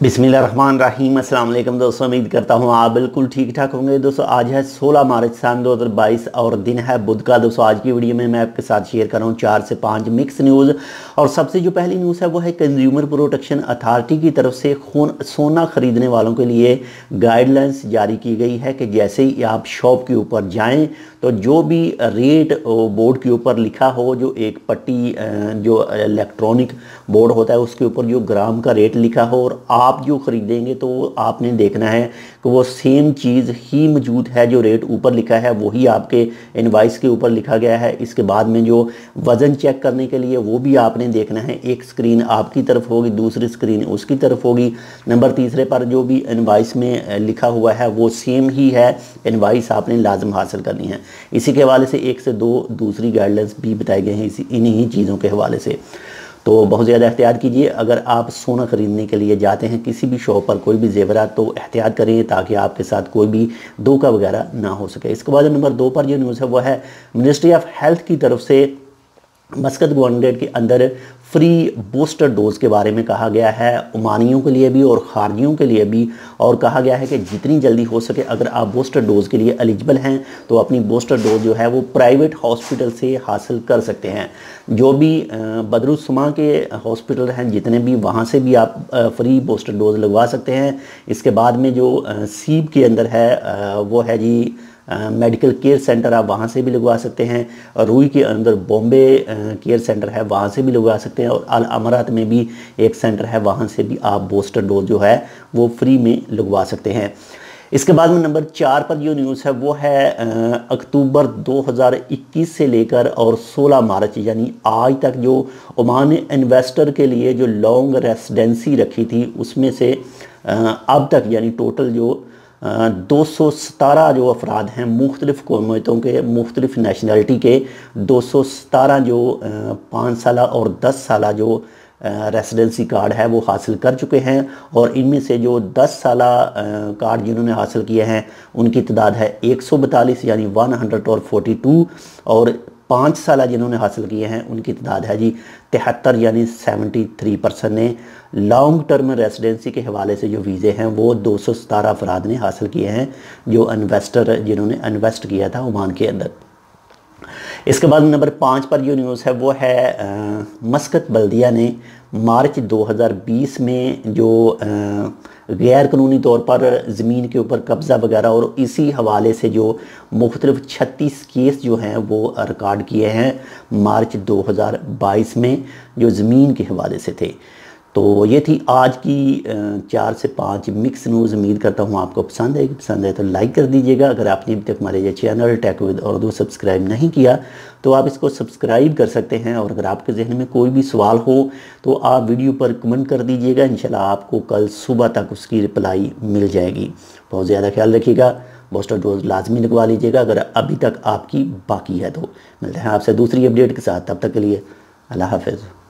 बिस्मिल्लाहिर्रहमानिर्रहीम। अस्सलाम वालेकुम दोस्तों, उम्मीद करता हूँ आप बिल्कुल ठीक ठाक होंगे। दोस्तों आज है 16 मार्च सन 2022 और दिन है बुध का। दोस्तों आज की वीडियो में मैं आपके साथ शेयर कर रहा हूँ 4 से 5 मिक्स न्यूज़। और सबसे जो पहली न्यूज़ है वो है कंज्यूमर प्रोटेक्शन अथॉरिटी की तरफ से सोना ख़रीदने वालों के लिए गाइडलाइंस जारी की गई है कि जैसे ही आप शॉप के ऊपर जाएँ तो जो भी रेट बोर्ड के ऊपर लिखा हो, जो एक पट्टी जो इलेक्ट्रॉनिक बोर्ड होता है उसके ऊपर जो ग्राम का रेट लिखा हो, और आप जो ख़रीदेंगे तो आपने देखना है कि वो सेम चीज़ ही मौजूद है। जो रेट ऊपर लिखा है वही आपके इनवाइस के ऊपर लिखा गया है। इसके बाद में जो वज़न चेक करने के लिए वो भी आपने देखना है। एक स्क्रीन आपकी तरफ होगी, दूसरी स्क्रीन उसकी तरफ होगी। नंबर तीसरे पर जो भी इनवाइस में लिखा हुआ है वो सेम ही है। इनवाइस आपने लाजम हासिल करनी है। इसी के हवाले से 1 से 2 दूसरी गाइडलाइंस भी बताई गई हैं इन्हीं चीज़ों के हवाले से। तो बहुत ज़्यादा एहतियात कीजिए। अगर आप सोना ख़रीदने के लिए जाते हैं किसी भी शॉप पर, कोई भी ज़ेवरात, तो एहतियात करिए ताकि आपके साथ कोई भी धोखा वगैरह ना हो सके। इसके बाद नंबर 2 पर जो न्यूज़ है वो है मिनिस्ट्री ऑफ हेल्थ की तरफ से मस्कत गवर्नमेंट के अंदर फ्री बूस्टर डोज के बारे में कहा गया है, ओमानियों के लिए भी और खारजियों के लिए भी। और कहा गया है कि जितनी जल्दी हो सके अगर आप बूस्टर डोज के लिए एलिजिबल हैं तो अपनी बूस्टर डोज जो है वो प्राइवेट हॉस्पिटल से हासिल कर सकते हैं। जो भी बदरुस्समा के हॉस्पिटल हैं जितने भी, वहाँ से भी आप फ्री बूस्टर डोज लगवा सकते हैं। इसके बाद में जो सीब के अंदर है वो है जी मेडिकल केयर सेंटर, आप वहाँ से भी लगवा सकते हैं। रूई के अंदर बॉम्बे केयर सेंटर है, वहाँ से भी लगवा सकते हैं। और अल अमरात में भी एक सेंटर है, वहाँ से भी आप बूस्टर डोज जो है वो फ्री में लगवा सकते हैं। इसके बाद में नंबर 4 पर जो न्यूज़ है वो है अक्टूबर 2021 से लेकर और 16 मार्च यानी आज तक जो ओमान ने इन्वेस्टर के लिए जो लॉन्ग रेसिडेंसी रखी थी उसमें से अब तक यानी टोटल जो 217 जो अफराद हैं मुख्तलिफ़ कौमियतों के, मुख्तलिफ़ नेशनलिटी के 217 जो 5 साल और 10 साल जो रेसिडेंसी कार्ड है वो हासिल कर चुके हैं। और इनमें से जो 10 साल कार्ड जिन्होंने हासिल किए हैं उनकी तादाद है 142 यानी 142। और 5 साल जिन्होंने हासिल किए हैं उनकी तादाद है जी 73 यानी 73% ने। लॉन्ग टर्म रेसिडेंसी के हवाले से जो वीज़े हैं वो 217 अफराद ने हासिल किए हैं जो इन्वेस्टर जिन्होंने इन्वेस्ट किया था ओमान के अंदर। इसके बाद नंबर 5 पर जो न्यूज़ है वो है मस्कत बल्दिया ने मार्च 2020 में जो गैर कानूनी तौर पर ज़मीन के ऊपर कब्ज़ा वगैरह और इसी हवाले से जो मुख्तलिफ़ 36 केस जो हैं वो रिकॉर्ड किए हैं मार्च 2022 में जो ज़मीन के हवाले से थे। तो ये थी आज की 4 से 5 मिक्स न्यूज़। उम्मीद करता हूँ आपको पसंद आएगी। पसंद है तो लाइक कर दीजिएगा। अगर आपने अभी तक हमारे ये channel tech with Urdu subscribe नहीं किया तो आप इसको सब्सक्राइब कर सकते हैं। और अगर आपके जहन में कोई भी सवाल हो तो आप वीडियो पर कमेंट कर दीजिएगा। इंशाल्लाह आपको कल सुबह तक उसकी रिप्लाई मिल जाएगी। बहुत ज़्यादा ख्याल रखिएगा। बूस्टर डोज लाजमी लगवा लीजिएगा अगर अभी तक आपकी बाकी है तो। मिलते हैं आपसे दूसरी अपडेट के साथ, तब तक के लिए अल्लाह हाफ़िज़।